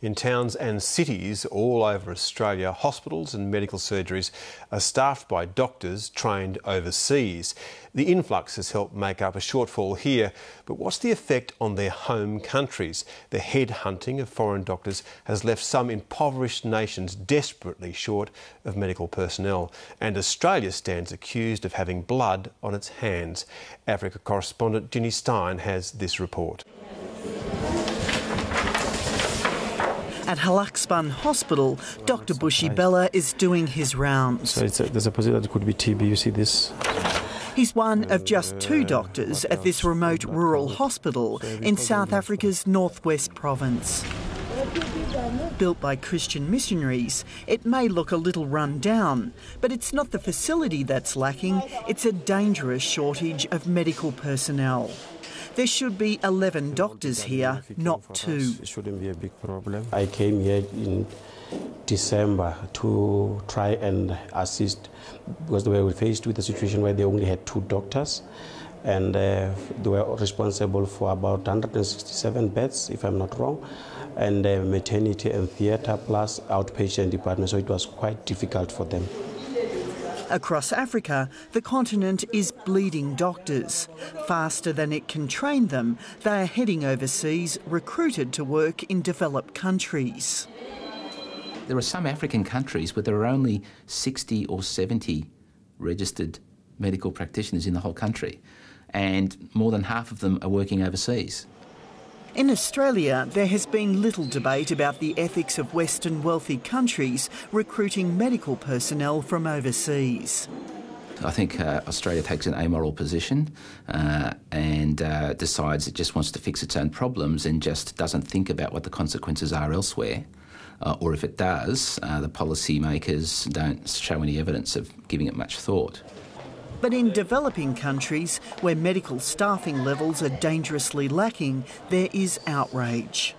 In towns and cities all over Australia, hospitals and medical surgeries are staffed by doctors trained overseas. The influx has helped make up a shortfall here, but what's the effect on their home countries? The headhunting of foreign doctors has left some impoverished nations desperately short of medical personnel, and Australia stands accused of having blood on its hands. Africa correspondent Ginny Stein has this report. At Halakspan Hospital, Dr Bushibella is doing his rounds. So there's a possibility that it could be TB, you see this? He's one of just 2 doctors at this remote rural hospital in South Africa's northwest province. Built by Christian missionaries, it may look a little run down, but it's not the facility that's lacking, it's a dangerous shortage of medical personnel. There should be 11 doctors here, not 2. It shouldn't be a big problem. I came here in December to try and assist because they were faced with a situation where they only had 2 doctors and they were responsible for about 167 beds, if I'm not wrong, and maternity and theatre plus outpatient department, so it was quite difficult for them. Across Africa, the continent is bleeding doctors. Faster than it can train them, they are heading overseas, recruited to work in developed countries. There are some African countries where there are only 60 or 70 registered medical practitioners in the whole country, and more than half of them are working overseas. In Australia, there has been little debate about the ethics of Western wealthy countries recruiting medical personnel from overseas. I think Australia takes an amoral position and decides it just wants to fix its own problems and just doesn't think about what the consequences are elsewhere. Or if it does, the policy makers don't show any evidence of giving it much thought. But in developing countries where medical staffing levels are dangerously lacking, there is outrage.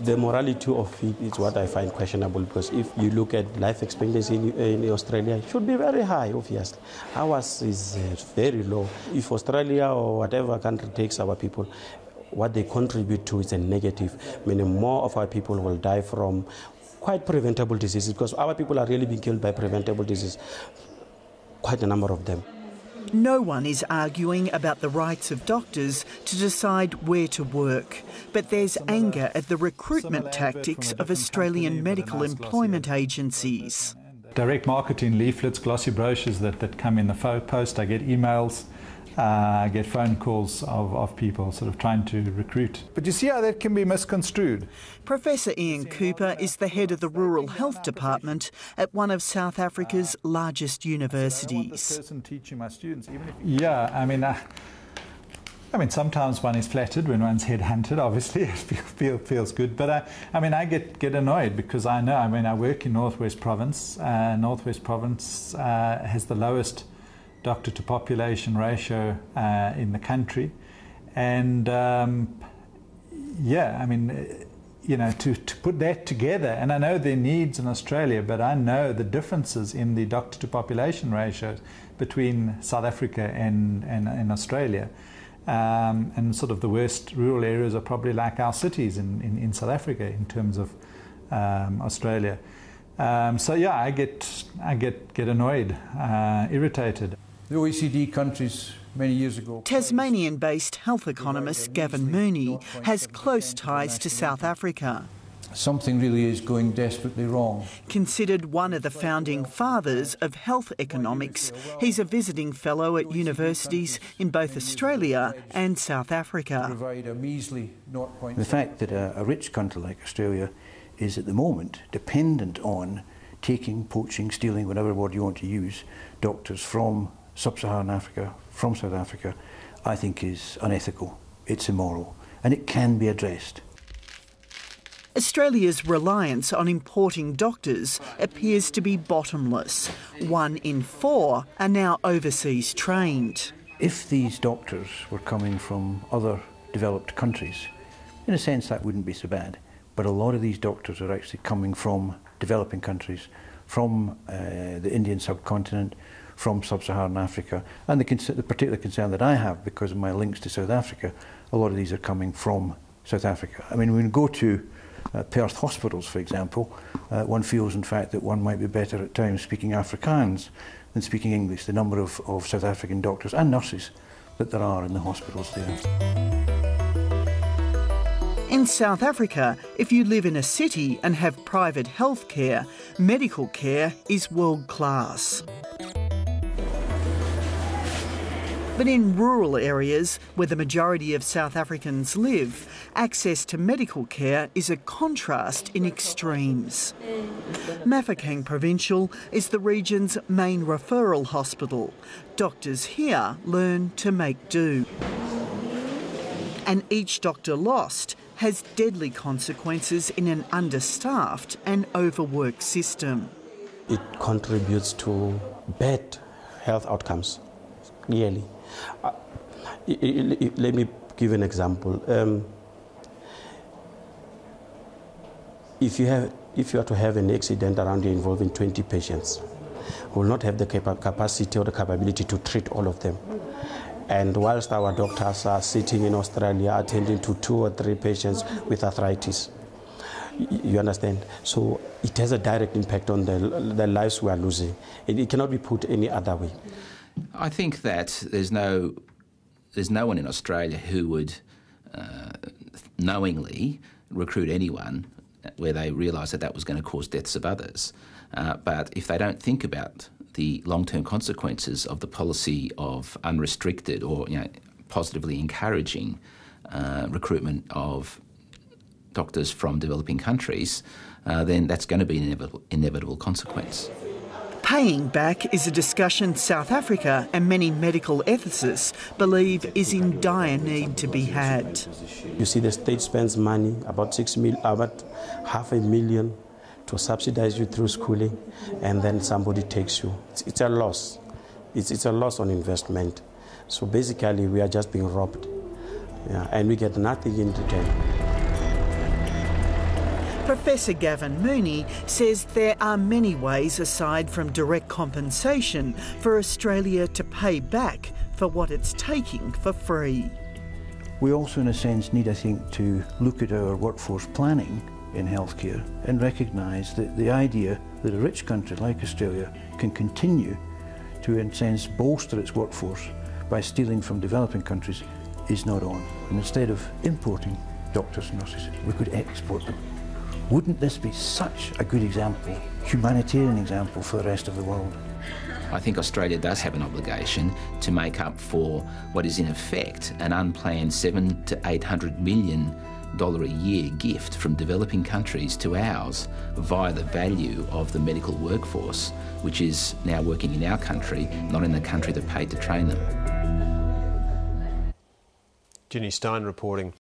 The morality of it is what I find questionable, because if you look at life expectancy in Australia, it should be very high, obviously. Ours is very low. If Australia or whatever country takes our people, what they contribute to is a negative, meaning more of our people will die from quite preventable diseases, because our people are really being killed by preventable diseases, quite a number of them. No one is arguing about the rights of doctors to decide where to work, but there's anger at the recruitment tactics of Australian medical employment agencies. Direct marketing leaflets, glossy brochures that come in the post. I get emails, I get phone calls of people sort of trying to recruit. But you see how that can be misconstrued. Professor Ian Cooper is the head of the Rural Health Department at one of South Africa's largest universities. Person teaching my students, even if, yeah, I mean, sometimes one is flattered when one's headhunted. Obviously, it feels good. But I get annoyed because I know. I work in Northwest Province. Northwest Province has the lowest doctor to population ratio in the country, and to put that together, and I know there are needs in Australia, but I know the differences in the doctor to population ratios between South Africa and Australia, and sort of the worst rural areas are probably like our cities in South Africa in terms of Australia. So yeah, I get annoyed, irritated. The OECD countries many years ago. Tasmanian-based health economist Gavin Mooney has close ties to South Africa. Something really is going desperately wrong. Considered one of the founding fathers of health economics, he's a visiting fellow at universities in both Australia and South Africa. The fact that a rich country like Australia is at the moment dependent on taking, poaching, stealing, whatever word you want to use, doctors from Sub-Saharan Africa, from South Africa, I think is unethical, it's immoral, and it can be addressed. Australia's reliance on importing doctors appears to be bottomless. 1 in 4 are now overseas trained. If these doctors were coming from other developed countries, in a sense that wouldn't be so bad, but a lot of these doctors are actually coming from developing countries, from the Indian subcontinent, from Sub-Saharan Africa, and the particular concern that I have because of my links to South Africa, a lot of these are coming from South Africa. I mean, when we go to Perth hospitals, for example, one feels in fact that one might be better at times speaking Afrikaans than speaking English, the number of South African doctors and nurses that there are in the hospitals there. In South Africa, if you live in a city and have private health care, medical care is world class. But in rural areas, where the majority of South Africans live, access to medical care is a contrast in extremes. Mafeking Provincial is the region's main referral hospital. Doctors here learn to make do. And each doctor lost has deadly consequences in an understaffed and overworked system. It contributes to bad health outcomes, clearly. Let me give an example. If you are to have an accident around you involving 20 patients, we will not have the capacity or the capability to treat all of them. And whilst our doctors are sitting in Australia attending to 2 or 3 patients with arthritis, you understand? So it has a direct impact on the lives we are losing. It cannot be put any other way. I think that there's no one in Australia who would knowingly recruit anyone where they realise that was going to cause deaths of others. But if they don't think about the long-term consequences of the policy of unrestricted or positively encouraging recruitment of doctors from developing countries, then that's going to be an inevitable consequence. Paying back is a discussion South Africa and many medical ethicists believe is in dire need to be had. You see, the state spends money, about $500,000 to subsidize you through schooling, and then somebody takes you. It's a loss. It's a loss on investment. So basically, we are just being robbed, and we get nothing in return. Professor Gavin Mooney says there are many ways aside from direct compensation for Australia to pay back for what it's taking for free. We also, in a sense, need, I think, to look at our workforce planning in healthcare and recognise that the idea that a rich country like Australia can continue to, in a sense, bolster its workforce by stealing from developing countries is not on. And instead of importing doctors and nurses, we could export them. Wouldn't this be such a good example, humanitarian example for the rest of the world? I think Australia does have an obligation to make up for what is in effect an unplanned $700 to $800 million a year gift from developing countries to ours via the value of the medical workforce, which is now working in our country, not in the country that paid to train them. Ginny Stein reporting.